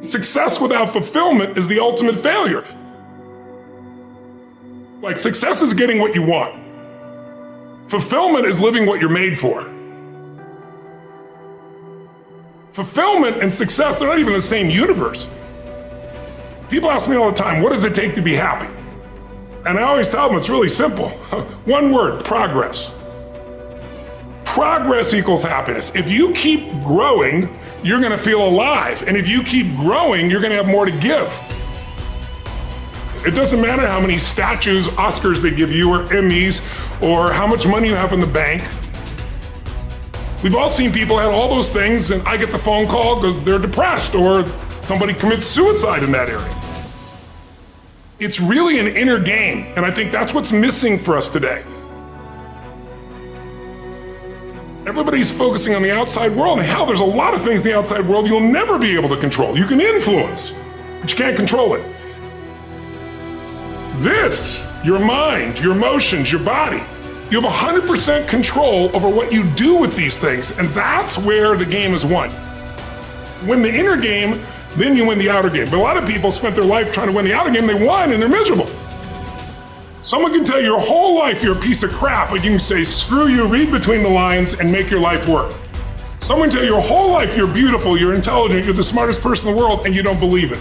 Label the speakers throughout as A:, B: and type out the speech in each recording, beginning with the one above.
A: Success without fulfillment is the ultimate failure. Like, success is getting what you want. Fulfillment is living what you're made for. Fulfillment and success, they're not even the same universe. People ask me all the time, what does it take to be happy? And I always tell them it's really simple. One word, progress. Progress equals happiness. If you keep growing, you're gonna feel alive. And if you keep growing, you're gonna have more to give. It doesn't matter how many statues, Oscars they give you, or Emmys, or how much money you have in the bank. We've all seen people have all those things, and I get the phone call because they're depressed, or somebody commits suicide in that area. It's really an inner game, and I think that's what's missing for us today. Everybody's focusing on the outside world, and hell, there's a lot of things in the outside world you'll never be able to control. You can influence, but you can't control it. This, your mind, your emotions, your body, you have 100% control over what you do with these things, and that's where the game is won. Win the inner game, then you win the outer game. But a lot of people spent their life trying to win the outer game, they won, and they're miserable. Someone can tell you your whole life you're a piece of crap, but you can say, screw you, read between the lines, and make your life work. Someone can tell you your whole life you're beautiful, you're intelligent, you're the smartest person in the world, and you don't believe it.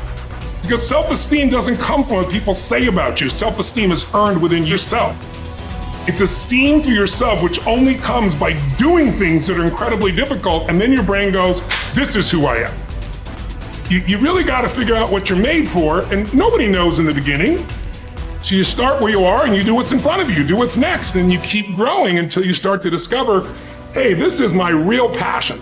A: Because self-esteem doesn't come from what people say about you. Self-esteem is earned within yourself. It's esteem for yourself, which only comes by doing things that are incredibly difficult, and then your brain goes, this is who I am. You really gotta figure out what you're made for, and nobody knows in the beginning. So you start where you are and you do what's in front of you, do what's next, and you keep growing until you start to discover, hey, this is my real passion.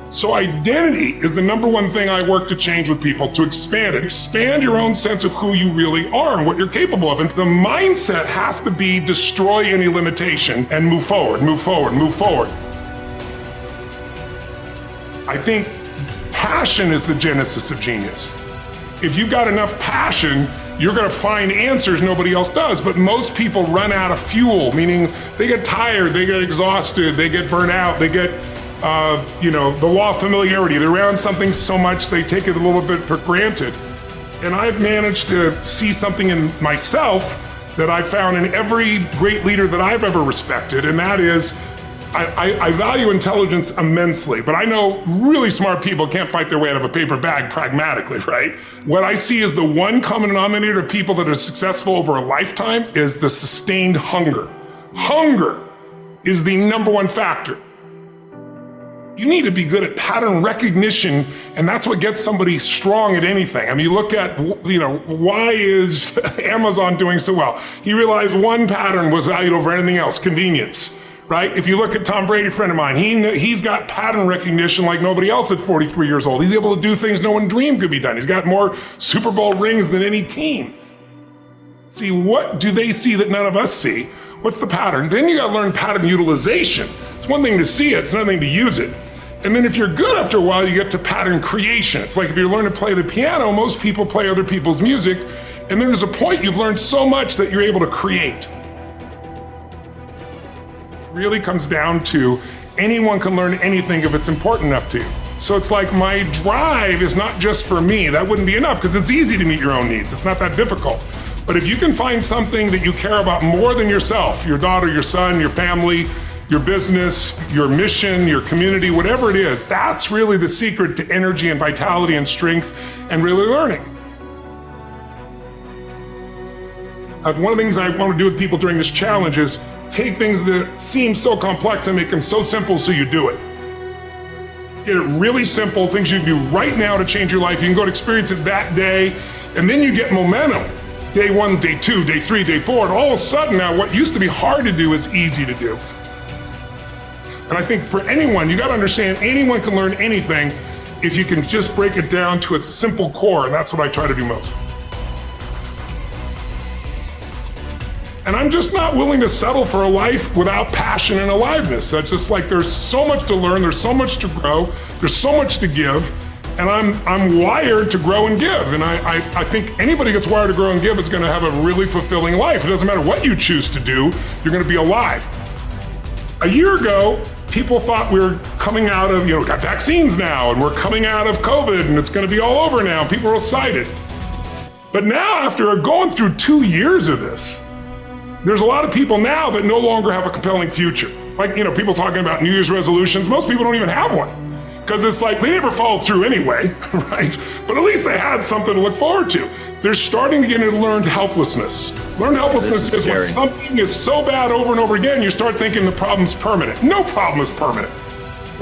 A: So identity is the number one thing I work to change with people, to expand it. Expand your own sense of who you really are and what you're capable of. And the mindset has to be destroy any limitation and move forward, move forward, move forward. I think passion is the genesis of genius. If you've got enough passion, you're gonna find answers nobody else does, but most people run out of fuel, meaning they get tired, they get exhausted, they get burnt out, they get the law of familiarity. They're around something so much they take it a little bit for granted. And I've managed to see something in myself that I found in every great leader that I've ever respected, and that is, I value intelligence immensely, but I know really smart people can't fight their way out of a paper bag pragmatically, right? What I see as the one common denominator of people that are successful over a lifetime is the sustained hunger. Hunger is the number one factor. You need to be good at pattern recognition, and that's what gets somebody strong at anything. I mean, you look at, why is Amazon doing so well? He realized one pattern was valued over anything else, convenience, right? If you look at Tom Brady, a friend of mine, he's got pattern recognition like nobody else at 43 years old. He's able to do things no one dreamed could be done. He's got more Super Bowl rings than any team. See, what do they see that none of us see? What's the pattern? Then you gotta learn pattern utilization. It's one thing to see it, it's another thing to use it. And then if you're good after a while, you get to pattern creation. It's like if you learn to play the piano, most people play other people's music, and then there's a point you've learned so much that you're able to create. It really comes down to anyone can learn anything if it's important enough to you. So it's like my drive is not just for me. That wouldn't be enough because it's easy to meet your own needs. It's not that difficult. But if you can find something that you care about more than yourself, your daughter, your son, your family, your business, your mission, your community, whatever it is, that's really the secret to energy and vitality and strength and really learning. One of the things I want to do with people during this challenge is take things that seem so complex and make them so simple so you do it. Get it really simple, things you can do right now to change your life. You can go to experience it that day, and then you get momentum. Day 1, day 2, day 3, day 4, and all of a sudden now what used to be hard to do is easy to do. And I think for anyone, you gotta understand anyone can learn anything if you can just break it down to its simple core, and that's what I try to do most. And I'm just not willing to settle for a life without passion and aliveness. That's just like there's so much to learn, there's so much to grow, there's so much to give, and I'm wired to grow and give. And I think anybody who gets wired to grow and give is gonna have a really fulfilling life. It doesn't matter what you choose to do, you're gonna be alive. A year ago, people thought we were coming out of, we got vaccines now, and we're coming out of COVID, and it's going to be all over now. People are excited. But now, after going through 2 years of this, there's a lot of people now that no longer have a compelling future. Like, people talking about New Year's resolutions. Most people don't even have one, because it's like they never followed through anyway, right? But at least they had something to look forward to. They're starting to get into learned helplessness. Learned helplessness is when something is so bad over and over again, you start thinking the problem's permanent. No problem is permanent.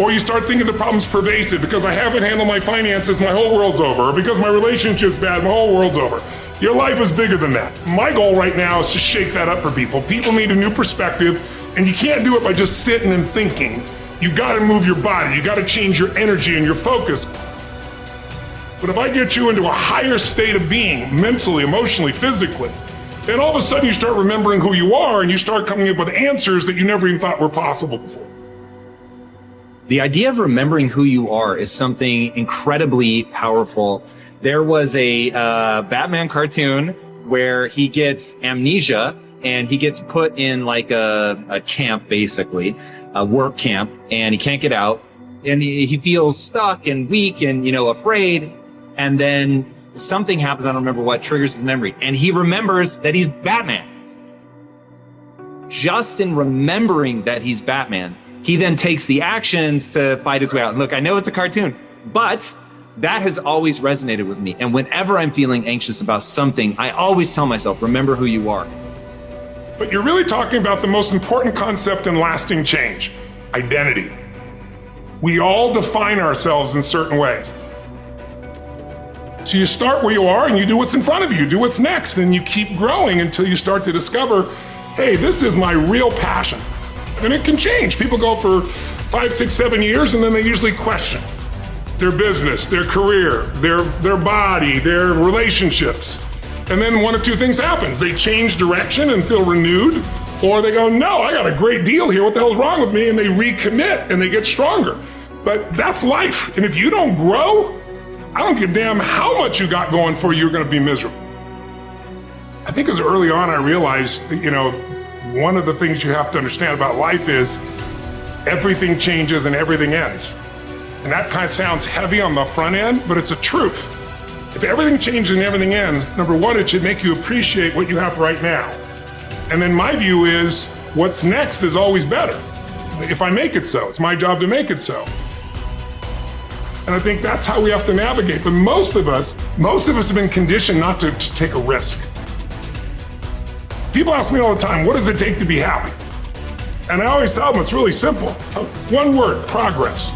A: Or you start thinking the problem's pervasive because I haven't handled my finances, my whole world's over. Or because my relationship's bad, my whole world's over. Your life is bigger than that. My goal right now is to shake that up for people. People need a new perspective, and you can't do it by just sitting and thinking. You gotta move your body. You gotta change your energy and your focus. But if I get you into a higher state of being, mentally, emotionally, physically, then all of a sudden you start remembering who you are and you start coming up with answers that you never even thought were possible before.
B: The idea of remembering who you are is something incredibly powerful. There was a Batman cartoon where he gets amnesia and he gets put in like a camp, basically, a work camp, and he can't get out. And he feels stuck and weak and, afraid. And then something happens, I don't remember what, triggers his memory. And he remembers that he's Batman. Just in remembering that he's Batman, he then takes the actions to fight his way out. And look, I know it's a cartoon, but that has always resonated with me. And whenever I'm feeling anxious about something, I always tell myself, remember who you are.
A: But you're really talking about the most important concept in lasting change, identity. We all define ourselves in certain ways. So you start where you are and you do what's in front of you, do what's next, and you keep growing until you start to discover, hey, this is my real passion. And it can change. People go for 5, 6, 7 years and then they usually question their business, their career, their body, their relationships. And then one of two things happens. They change direction and feel renewed, or they go, no, I got a great deal here. What the hell's wrong with me? And they recommit and they get stronger. But that's life. And if you don't grow, I don't give a damn how much you got going for you, you're going to be miserable. I think as early on I realized that, one of the things you have to understand about life is everything changes and everything ends. And that kind of sounds heavy on the front end, but it's a truth. If everything changes and everything ends, number one, it should make you appreciate what you have right now. And then my view is what's next is always better. If I make it so, it's my job to make it so. And I think that's how we have to navigate. But most of us have been conditioned not to take a risk. People ask me all the time, what does it take to be happy? And I always tell them it's really simple. One word, progress.